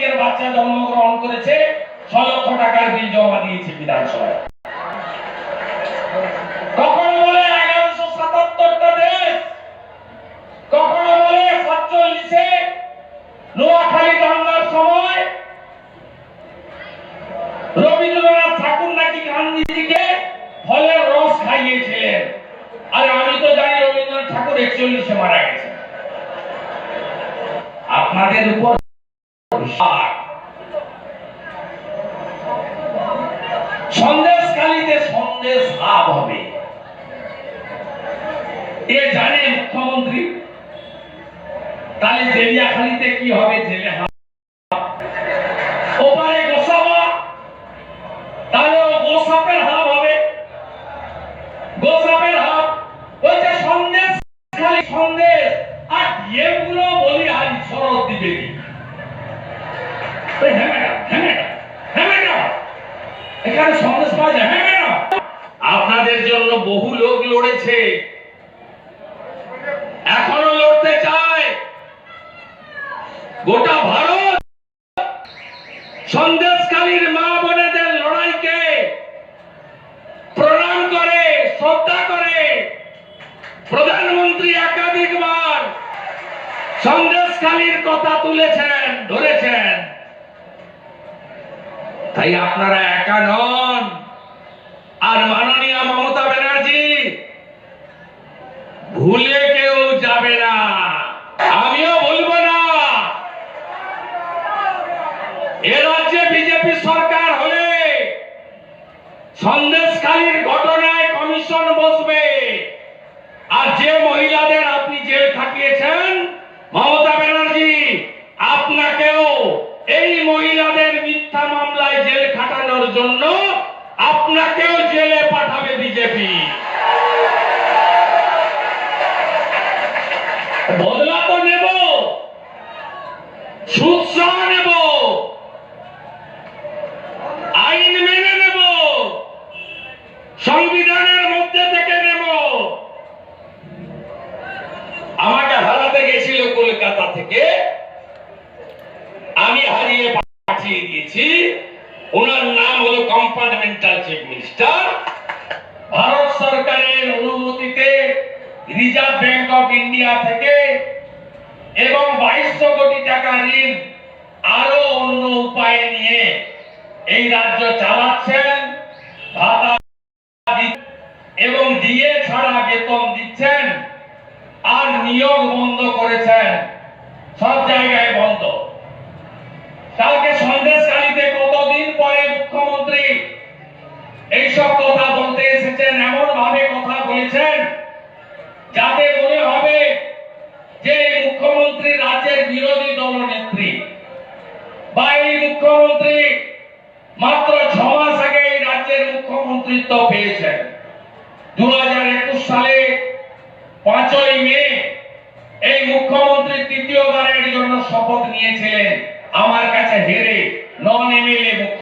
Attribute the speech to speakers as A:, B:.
A: মালিকের বাচ্চা জন্মগ্রহণ করেছে, 6 লক্ষ টাকার বিল জমা দিয়েছে বিধানসভায়। কখনো বলে 1177টা দেশ, কখনো বলে 47-এ নোয়াখালী দাঙ্গার সময় রবীন্দ্রনাথ ঠাকুর নাকি গান্ধীজিকে ফলের রস খাইয়েছিলেন। আর আমি তো জানি রবীন্দ্রনাথ ঠাকুর 41-এ মারা গেছে। আপনাদের উপর সন্দেশখালীতে সন্দেশ হাব হবে এ জানে মুখ্যমন্ত্রী। তাহলে জেলিয়াখালীতে কি হবে? জেলে হাব। ওপারে গোসাবা, তাহলে গোসাপের হাব হবে। গোসাপের হাব বলছে সন্দেশখালী সন্দেশ, আর এগুলো বলি আজ শরৎ দিবে কি? এখানে সন্দেশ পাওয়া যায়। আপনাদের জন্য বহু লোক লড়েছে, এখনো লড়তে চায়। গোটা ভারত সন্দেশখালীর মা বোনেদের লড়াইকে প্রণাম করে, শ্রদ্ধা করে। প্রধানমন্ত্রী একাধিকবার সন্দেশখালীর কথা তুলেছেন, ধরেছেন। তাই আপনারা একা নন। আর মাননীয় মমতা ব্যানার্জি ভুলে কেউ যাবে না, আমিও ভুলবো না। এ রাজ্যে বিজেপি সরকার হলে সন্দেশখালীর ঘটনায় কমিশন বসবে। আর যে মহিলাদের আপনি জেল খাটিয়েছেন, মমতা ব্যানার্জি আপনাকেও এই মহিলাদের মিথ্যা মামলায় জেল খাটানোর জন্য আপনাকেও জেলে পাঠাবে বিজেপি। বদলা তো নেব, সুৎসাহ নেব, আইন মেনে নেব, সংবিধানের মধ্যে থেকে নেব। আমাকে হারাতে গেছিল কলকাতা থেকে, আমি হারিয়ে পাঠিয়ে দিয়েছি। ওনার নাম হলো কম্পার্টমেন্টাল চিফ মিনিস্টার। ভারত সরকারের অনুমতিতে রিজার্ভ ব্যাংক অফ ইন্ডিয়া থেকে এবং 2200 কোটি টাকা ঋণ আরো অন্য উপায়ে নিয়ে এই রাজ্য চালাচ্ছেন। ভাতা এবং ডিএ ছাড়া বেতন দিচ্ছেন, আর নিয়োগ বন্ধ করেছেন, সব জায়গায় বন্ধ। কালকে সন্দেশখালীতে কতদিন পরে মুখ্যমন্ত্রী এইসব কথা বলতে এসেছেন, এমন ভাবে কথা বলেছেন যাতে মনে হবে যে মুখ্যমন্ত্রী রাজ্যের বিরোধী দলনেত্রী, বা এই মুখ্যমন্ত্রী মাত্র 6 মাস আগে এই রাজ্যের মুখ্যমন্ত্রিত্ব পেয়েছেন। 2021 সালে 5ই মে এই মুখ্যমন্ত্রী তৃতীয়বারের জন্য শপথ নিয়েছিলেন। আমার